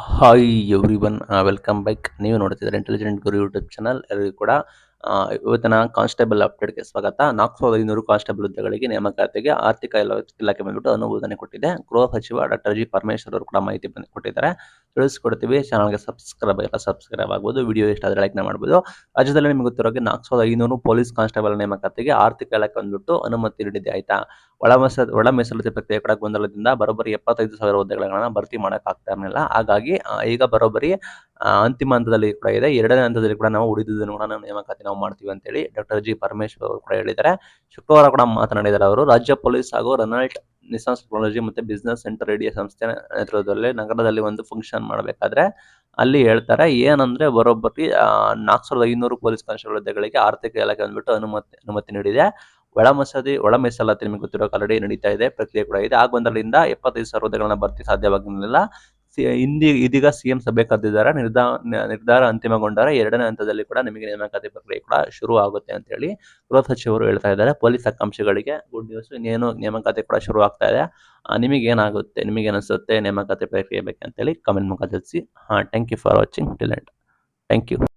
Hi everyone welcome back. ನೀವು ನೋಡ್ತಿದ್ದಾರೆ intelligent ಗುರು YouTube channel. ಎಲ್ಲರಿಗೂ ಕೂಡ ಇವತ್ತಿನ ಕಾನ್ಸ್ಟೇಬಲ್ ಅಪ್ಡೇಟ್ಗೆ ಸ್ವಾಗತ. 4500 ಕಾನ್ಸ್ಟೇಬಲ್ ಹುದ್ದೆಗಳಿಗೆ ನೇಮಕಾತಿಗೆ ಆರ್ಥಿಕ ಇಲಾಖೆ ಬಂದ್ಬಿಟ್ಟು ಅನುಮೋದನೆ ಕೊಟ್ಟಿದೆ. ಗೃಹ ಸಚಿವ ಡಾಕ್ಟರ್ ಜಿ ಪರಮೇಶ್ವರ್ ಅವರು ಕೂಡ ಮಾಹಿತಿ ಕೊಟ್ಟಿದ್ದಾರೆ. ತಿಳಿಸ್ಕೊಡ್ತೀವಿ. ಚಾನಲ್ಗೆ ಸಬ್ಸ್ಕ್ರೈಬ್ ಆಗ್ಬೋದು. ವಿಡಿಯೋ ಇಷ್ಟ ಆದರೆ ಲೈಕ್ನ ಮಾಡ್ಬೋದು. ರಾಜ್ಯದಲ್ಲಿ ನಿಮಗೆ ಗೊತ್ತಿರೋಗೆ 4500 ಪೊಲೀಸ್ ಕಾನ್ಸ್ಟೇಬಲ್ ನೇಮಕಾತಿಗೆ ಆರ್ಥಿಕ ಇಲಾಖೆ ಬಂದ್ಬಿಟ್ಟು ಅನುಮತಿ ನೀಡಿದೆ. ಆಯ್ತಾ. ಒಳ ಮೀಸಲಾತಿ ಪ್ರಕ್ರಿಯೆ ಕೂಡ ಗೊಂದಲದಿಂದ ಬರೋಬ್ಬರಿ 75,000 ಹುದ್ದೆಗಳನ್ನ ಭರ್ತಿ ಮಾಡೋಕ್ಕಾಗ್ತಾ ಇರಲಿಲ್ಲ. ಹಾಗಾಗಿ ಈಗ ಬರೋಬ್ಬರಿ ಅಂತಿಮ ಹಂತದಲ್ಲಿ ಕೂಡ ಇದೆ. ಎರಡನೇ ಹಂತದಲ್ಲಿ ಕೂಡ ನಾವು ಉಳಿದಿದ್ದನ್ನು ಕೂಡ ನಾವು ನೇಮಕಾತಿ ಮಾಡ್ತೀವಿ ಅಂತೇಳಿ ಡಾಕ್ಟರ್ ಜಿ ಪರಮೇಶ್ವರ್ ಅವರು ಕೂಡ ಹೇಳಿದ್ದಾರೆ. ಶುಕ್ರವಾರ ಕೂಡ ಮಾತನಾಡಿದ್ದಾರೆ ಅವರು. ರಾಜ್ಯ ಪೊಲೀಸ್ ಹಾಗೂ ರೆನಾಲ್ಟ್ ನಿಸಾನ್ ಟೆಕ್ನಾಲಜಿ ಮತ್ತು ಬಿಸಿನೆಸ್ ಸೆಂಟರ್ ರೇಡಿಯೋ ಸಂಸ್ಥೆ ನೇತೃತ್ವದಲ್ಲಿ ನಗರದಲ್ಲಿ ಒಂದು ಫಂಕ್ಷನ್ ಮಾಡಬೇಕಾದ್ರೆ ಅಲ್ಲಿ ಹೇಳ್ತಾರೆ ಏನಂದ್ರೆ ಬರೋಬ್ಬರಿ 4500 ಪೊಲೀಸ್ ಕಾನ್ಸ್ಟೇಬಲ್ ಹುದ್ದೆಗಳಿಗೆ ಆರ್ಥಿಕ ಇಲಾಖೆ ಬಂದ್ಬಿಟ್ಟು ಅನುಮತಿ ನೀಡಿದೆ. ಒಳ ಮೀಸಲಾತಿ ನಿಮಗೆ ಗೊತ್ತಿರೋ ಆಲ್ರೆಡಿ ನಡೀತಾ ಇದೆ, ಪ್ರಕ್ರಿಯೆ ಕೂಡ ಇದೆ. ಆ ಗೊಂದಲದಿಂದ 75,000 ಹುದ್ದೆಗಳನ್ನ ಭರ್ತಿ ಸಾಧ್ಯವಾಗಿರಲಿಲ್ಲ. ಇದೀಗ ಸಿಎಂ ಸಭೆ ಕರೆದಿದ್ದಾರೆ. ನಿರ್ಧಾರ ಅಂತಿಮಗೊಂಡರೆ ಎರಡನೇ ಹಂತದಲ್ಲಿ ಕೂಡ ನಿಮಗೆ ನೇಮಕಾತಿ ಪ್ರಕ್ರಿಯೆ ಕೂಡ ಶುರು ಆಗುತ್ತೆ ಅಂತ ಹೇಳಿ ಗೃಹ ಸಚಿವರು ಹೇಳ್ತಾ ಇದ್ದಾರೆ. ಪೊಲೀಸ್ ಆಕಾಂಕ್ಷಿಗಳಿಗೆ ಗುಡ್ ನ್ಯೂಸ್. ಇನ್ನೇನು ನೇಮಕಾತಿ ಕೂಡ ಶುರು ಆಗ್ತಾ ಇದೆ. ನಿಮಗೇನಾಗುತ್ತೆ, ನಿಮಗೇನಿಸುತ್ತೆ ನೇಮಕಾತಿ ಪ್ರಕ್ರಿಯೆ ಬೇಕಂತೇಳಿ ಕಮೆಂಟ್ ಮುಖ ತಿಳಿಸಿ. Thank you for watching till end. Thank you.